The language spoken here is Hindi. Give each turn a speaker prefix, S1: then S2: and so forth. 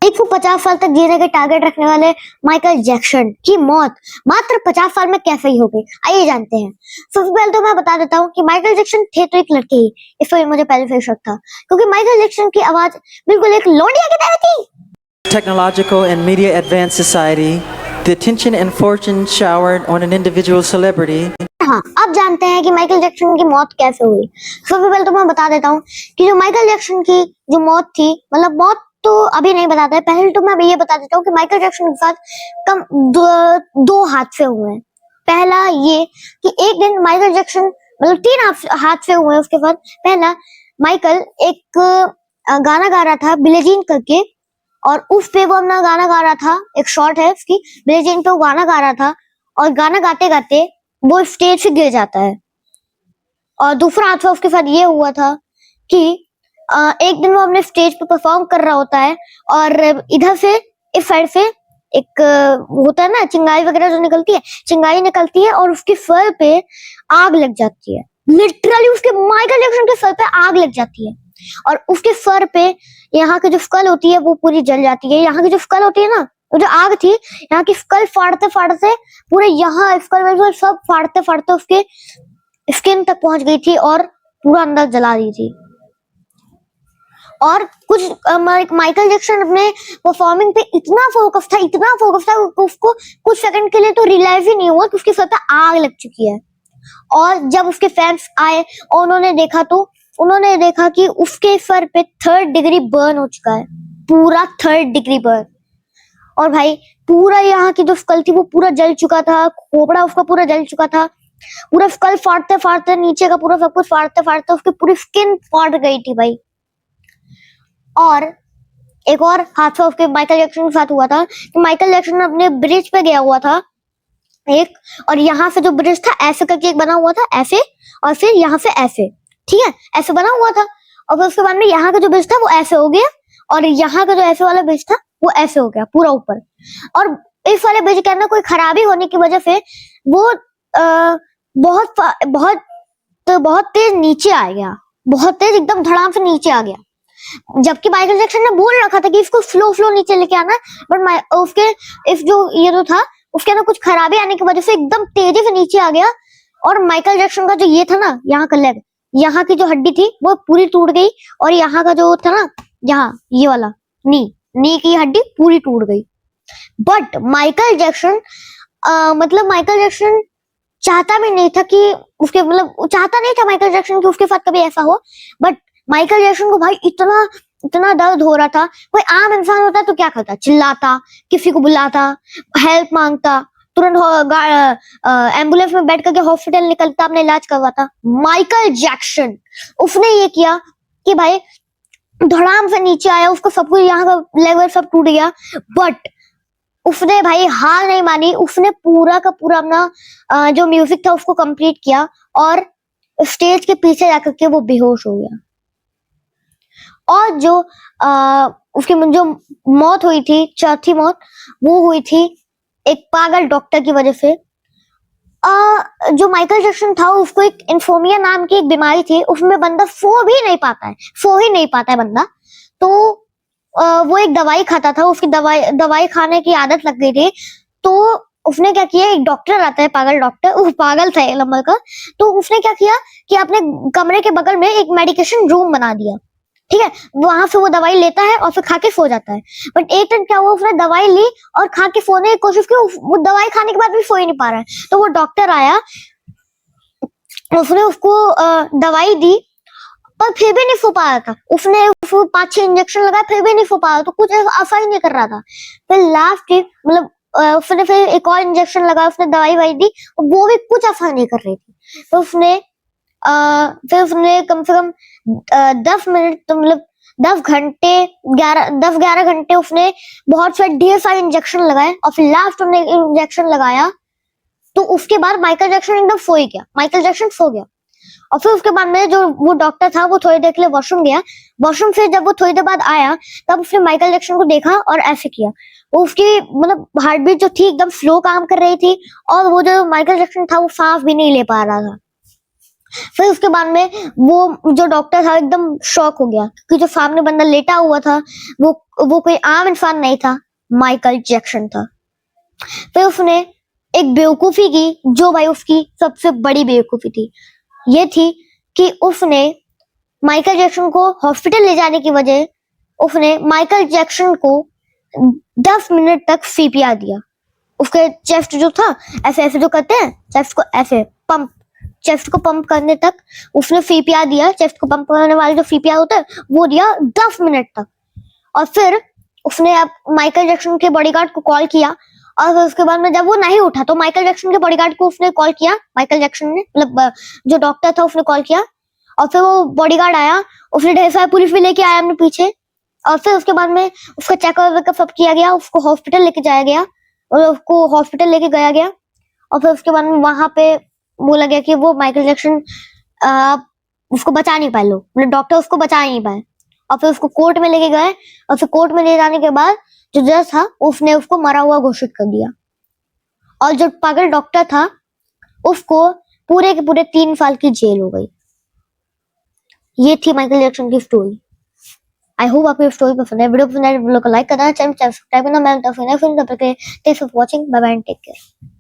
S1: 150 साल तक जीने के टारगेट रखने वाले माइकल जैक्सन की मौत मात्र 50 साल में कैसे ही हो गई, आइए जानते हैं। सबसे पहले तो मैं बता देता हूँ कि माइकल जैक्सन थे तो एक लड़के ही, इस पर मुझे पहले से शक था, क्योंकि माइकल जैक्सन की आवाज बिल्कुल एक लौंडिया की तरह थी।
S2: Technological and media advanced society, the attention and fortune showered on an individual celebrity.
S1: हाँ, अब जानते हैं कि माइकल जैक्सन की मौत कैसे हुई। सबसे पहले तो मैं बता देता हूँ कि जो माइकल जैक्सन की जो मौत थी, मतलब मौत तो अभी नहीं बताता है, पहले तो मैं ये बता देता हूँ कि माइकल जैक्सन के साथ कम दो हादसे हुए हैं। पहला ये कि एक दिन माइकल जैक्सन, मतलब 3 हादसे हुए उसके साथ। पहला, माइकल एक गाना गा रहा था बिली जीन करके, और उस पे वो अपना गाना गा रहा था, एक शॉट है उसकी, बिली जीन पे वो गाना गा रहा था, और गाना गाते गाते वो स्टेज से गिर जाता है। और दूसरा हादसा उसके साथ ये हुआ था कि एक दिन वो अपने स्टेज पे परफॉर्म कर रहा होता है, और इधर से इस साइड से एक होता है ना चिंगारी वगैरह जो निकलती है, चिंगारी निकलती है और उसके सर पे आग लग जाती है। लिटरली उसके माइकल जैक्सन के सर पे आग लग जाती है, और उसके सर पे यहाँ की जो स्कल होती है वो पूरी जल जाती है। यहाँ की जो स्कल होती है ना, वो जो आग थी, यहाँ की स्कल फाड़ते फाड़ते पूरे यहाँ स्कल में सब फाड़ते फाड़ते उसके स्किन तक पहुंच गई थी और पूरा अंदर जला दी थी। और कुछ माइकल जैक्सन अपने परफॉर्मिंग पे इतना फोकस था उसको कुछ सेकंड के लिए तो रियलाइज ही नहीं हुआ कि उसके सर पे आग लग चुकी है। और जब उसके फैंस आए और उन्होंने देखा कि उसके सर पे 3rd डिग्री बर्न हो चुका है, पूरा 3rd डिग्री बर्न। और भाई पूरा यहाँ की जो स्कल थी वो पूरा जल चुका था, खोपड़ा उसका पूरा जल चुका था, पूरा स्कल फाड़ते फाड़ते नीचे का पूरा सब कुछ फाड़ते फाड़ते उसकी पूरी स्किन फाड़ गई थी भाई। और एक और हादसा उसके माइकल जैक्सन के साथ हुआ था कि माइकल जैक्सन अपने ब्रिज पे गया हुआ था एक, और यहाँ से जो ब्रिज था ऐसे करके एक बना हुआ था ऐसे, और फिर यहाँ से ऐसे, ठीक है, ऐसे बना हुआ था। और फिर उसके बाद में यहाँ का जो ब्रिज था वो ऐसे हो गया, और यहाँ का जो ऐसे वाला ब्रिज था वो ऐसे हो गया पूरा ऊपर। और इस वाले ब्रिज के अंदर कोई खराबी होने की वजह से वो बहुत बहुत बहुत तेज नीचे आ गया, बहुत तेज एकदम धड़ाम से नीचे आ गया। जबकि माइकल जैक्सन ने बोल रखा था कि इसको स्लो नीचे लेके आना, बट उसके इस जो ये जो था उसके अंदर कुछ खराबी आने की वजह से एकदम तेजी से नीचे आ गया। और माइकल जैक्सन का जो ये था ना, यहाँ का लेग, यहाँ की जो हड्डी थी वो पूरी टूट गई, और यहाँ का जो था ना, यहाँ ये वाला नी की हड्डी पूरी टूट गई। बट माइकल जैक्सन चाहता भी नहीं था कि उसके, मतलब चाहता नहीं था माइकल जैक्सन कि उसके साथ कभी ऐसा हो। बट माइकल जैक्सन को भाई इतना दर्द हो रहा था। कोई आम इंसान होता तो क्या करता, चिल्लाता, किसी को बुलाता, हेल्प मांगता, तुरंत एम्बुलेंस में बैठ करके हॉस्पिटल निकलता, अपने इलाज करवाता। माइकल जैक्सन उसने ये किया कि भाई धड़ाम से नीचे आया, उसको सब कुछ यहाँ का लेवल सब टूट गया, बट उसने भाई हार नहीं मानी। उसने पूरा का पूरा अपना जो म्यूजिक था उसको कंप्लीट किया, और स्टेज के पीछे जाकर के वो बेहोश हो गया। और जो उसकी जो मौत हुई थी, चौथी मौत, वो हुई थी एक पागल डॉक्टर की वजह से। जो माइकल जैक्सन था उसको एक इन्फोमिया नाम की एक बीमारी थी, उसमें बंदा सो ही नहीं पाता है बंदा। तो वो एक दवाई खाता था, उसकी दवाई खाने की आदत लग गई थी। तो उसने क्या किया, एक डॉक्टर आता है, पागल डॉक्टर, वो पागल था एक नंबर का। तो उसने क्या किया कि अपने कमरे के बगल में एक मेडिकेशन रूम बना दिया, ठीक है, वहां से वो दवाई लेता है और फिर खा के सो जाता है। बट एक दिन क्या हुआ, उसने दवाई ली और खा के सोने की कोशिश की, वो दवाई खाने के बाद भी सो ही नहीं पा रहा है। तो वो डॉक्टर आया, उसने उसको दवाई दी, पर फिर भी नहीं सो पा रहा था। उसने 5-6 इंजेक्शन लगाए, फिर भी नहीं सो पा रहा, तो कुछ असर ही नहीं कर रहा था। फिर लास्ट मतलब उसने फिर एक और इंजेक्शन लगाया, उसने दवाई दी, वो भी कुछ असर नहीं कर रही थी। तो फिर उसने कम से कम 10 मिनट, तो मतलब 10-11 घंटे उसने बहुत सारे ढेर सारे इंजेक्शन लगाए, और फिर लास्ट उसने इंजेक्शन लगाया तो उसके बाद माइकल जैक्सन एकदम सो गया। और फिर उसके बाद में जो वो डॉक्टर था वो थोड़ी देर के लिए वॉशरूम गया। वॉशरूम से जब वो थोड़ी देर बाद आया, तब उसने माइकल जैक्सन को देखा और ऐसे किया। वो उसकी मतलब हार्ट बीट जो थी एकदम स्लो काम कर रही थी, और वो जो माइकल जैक्सन था वो सांस भी नहीं ले पा रहा था। फिर उसके बाद में वो जो डॉक्टर था एकदम शॉक हो गया, क्योंकि जो सामने बंदा लेटा हुआ था वो कोई आम इंसान नहीं था, माइकल जैक्सन था। फिर उसने एक बेवकूफी की, जो भाई उसकी सबसे बड़ी बेवकूफी थी, ये थी कि उसने माइकल जैक्सन को हॉस्पिटल ले जाने की वजह उसने माइकल जैक्सन को 10 मिनट तक सीपीआर दिया। उसके चेस्ट जो था ऐसे ऐसे जो करते हैं, चेस्ट को ऐसे पंप, चेस्ट को पंप करने तक उसने सीपीआर दिया। चेस्ट को पंप करने वाले जो सीपीआर होता है वो दिया 10 मिनट तक। और फिर उसने अब माइकल जैक्सन के बॉडीगार्ड को कॉल किया, और फिर उसके बाद में जब वो नहीं उठा तो माइकल जैक्सन के बॉडीगार्ड को उसने कॉल किया, माइकल जैक्सन ने, मतलब जो डॉक्टर था उसने कॉल किया, और फिर वो बॉडीगार्ड आया, उसने ढेर सारा पुलिस भी लेके आया अपने पीछे, और फिर उसके बाद में उसका चेकअप वेकअप सब किया गया, उसको हॉस्पिटल लेके जाया गया, और उसको हॉस्पिटल लेके गया गया। और फिर उसके बाद में वहां पे बोला गया कि वो माइकल जैक्सन उसको बचा नहीं पाए, लोग मतलब डॉक्टर उसको बचा नहीं पाए। और फिर उसको कोर्ट में लेके गए, और फिर कोर्ट में ले जाने के बाद जो जज था उसने उसको मरा हुआ घोषित कर दिया, और जो पागल डॉक्टर था उसको पूरे के पूरे 3 साल की जेल हो गई। ये थी माइकल जैक्सन की स्टोरी। आई होप आपको स्टोरी पसंद है। वीडियो पसंद है वीडियो को लाइक करना, चैनल सब्सक्राइब करना। मैं thanks for watching, bye bye, take care.